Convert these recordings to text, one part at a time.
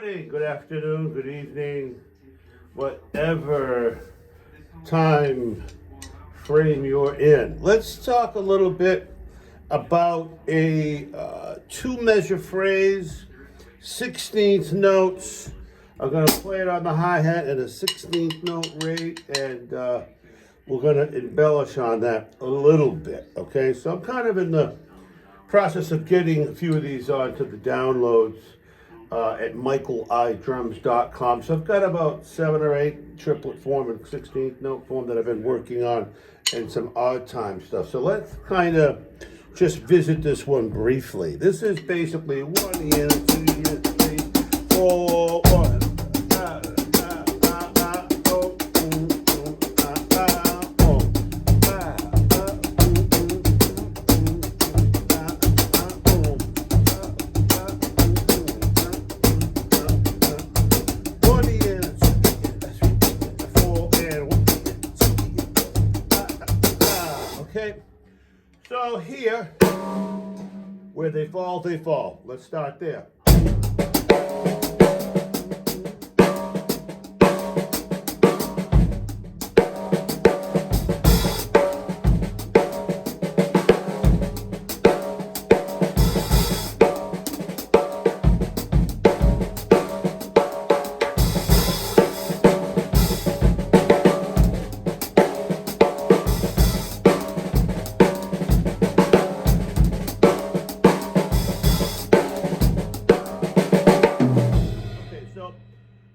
morning, good afternoon, good evening, whatever time frame you're in. Let's talk a little bit about a two measure phrase, 16th notes. I'm going to play it on the hi-hat at a 16th note rate, and we're going to embellish on that a little bit, okay? So I'm kind of in the process of getting a few of these onto the downloads at michaelidrums.com. So I've got about 7 or 8 triplet form and 16th note form that I've been working on, and some odd time stuff. So let's kind of just visit this one briefly. This is basically 1 year, 2 years, 3, 4, 1. Okay, so here, where they fall, they fall. Let's start there.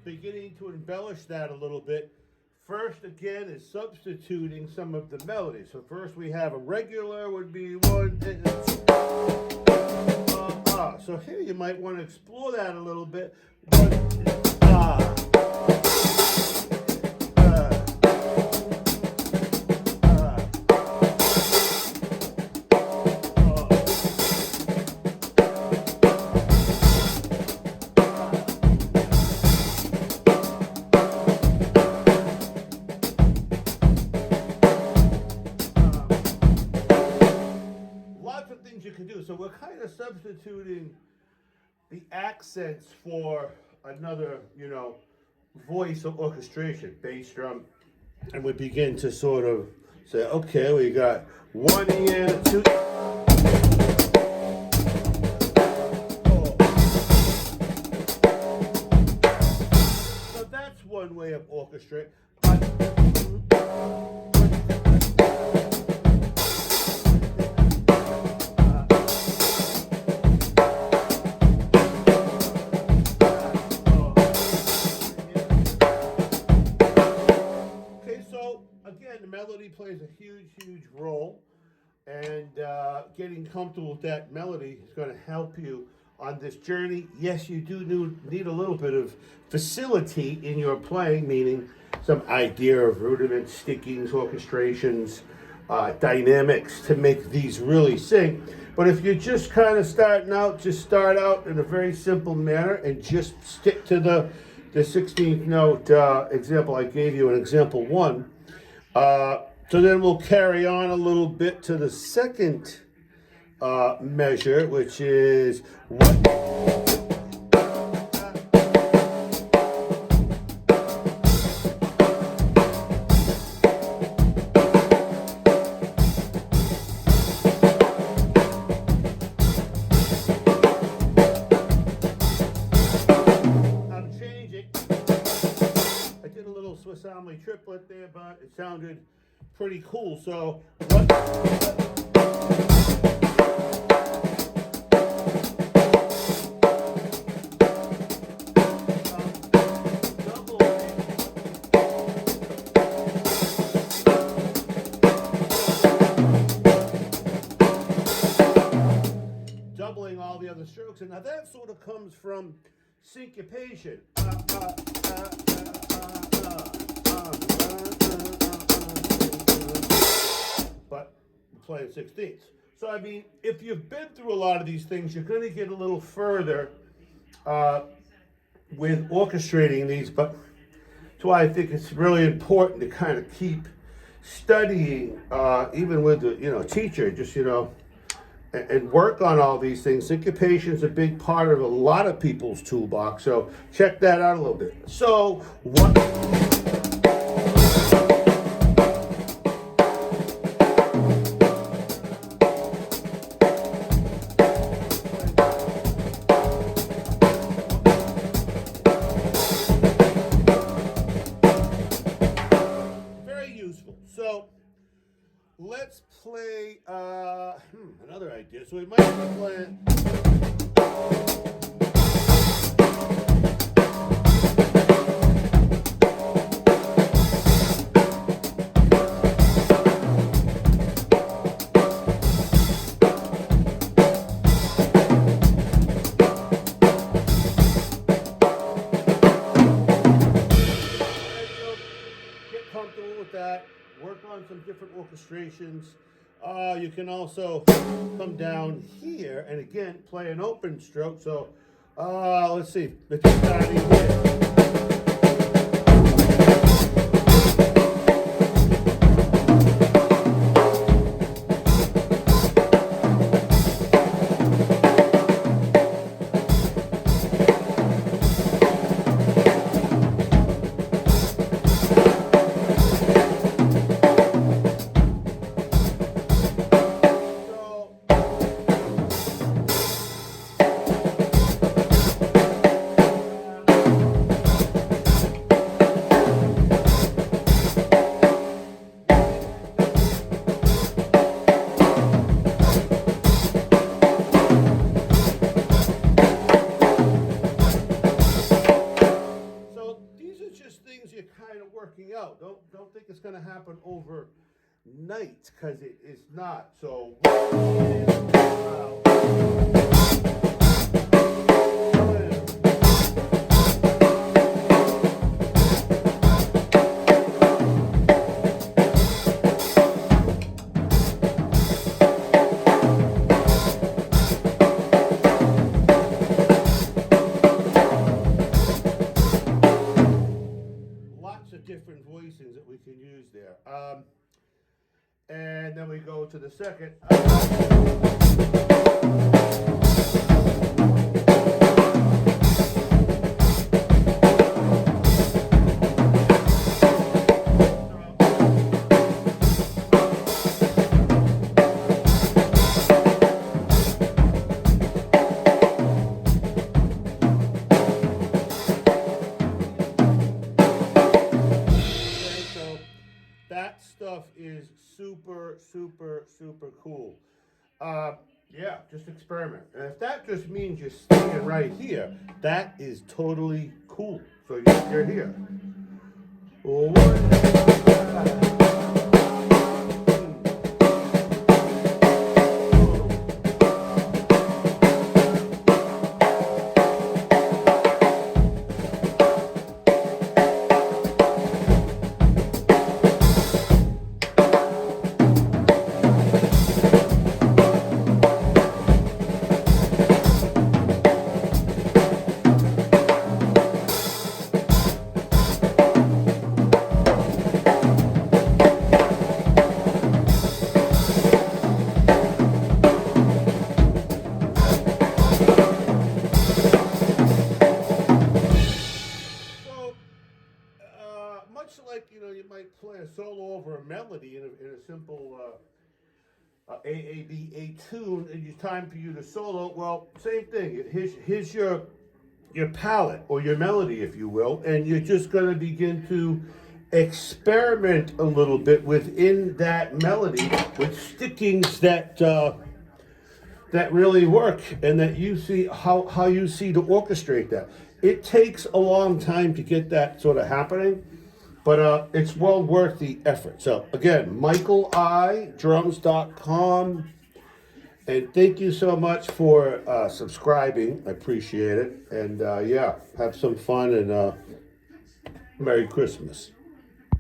Beginning to embellish that a little bit. First, again, is substituting some of the melodies. So first we have a regular would be 1, 2. So here you might want to explore that a little bit. 1, you can do. So we're kind of substituting the accents for another, voice of orchestration, bass drum, and we begin to sort of say, okay, we got 1 year, 2. So that's one way of orchestrating. Again, the melody plays a huge role, and getting comfortable with that melody is going to help you on this journey. Yes, you do need a little bit of facility in your playing, meaning some idea of rudiments, stickings, orchestrations, dynamics to make these really sing. But if you're just kind of starting out, just start out in a very simple manner and just stick to the 16th note example I gave you in example 1. So then we'll carry on a little bit to the second measure, which is 1. I'm changing. I did a little Swiss Army triplet there, but it sounded pretty cool. So doubling all the other strokes, and now that sort of comes from syncopation. But playing 16ths. So I mean, if you've been through a lot of these things, you're going to get a little further with orchestrating these. But that's why I think it's really important to kind of keep studying, even with the teacher. Just and work on all these things. Syncopation is a big part of a lot of people's toolbox. So check that out a little bit. So what? Very useful. So let's play another idea. So we might be playing. Get comfortable with that. Work on some different orchestrations. You can also come down here and again play an open stroke. So let's see. Let's start here. Kind of working out. Don't think it's going to happen overnight, because it is not. So different voicings that we can use there. And then we go to the second. That stuff is super, super, super cool. Yeah, just experiment. And if that just means you're staying right here, that is totally cool. So you're here. Much like, you might play a solo over a melody in a simple AABA tune, and it's time for you to solo. Well, same thing. Here's your palette, or your melody, if you will, and you're just going to begin to experiment a little bit within that melody with stickings that really work, and that you see how you see to orchestrate that. It takes a long time to get that sort of happening, but it's well worth the effort. So again, michaelidrums.com, and thank you so much for subscribing. I appreciate it, and yeah, have some fun, and Merry Christmas.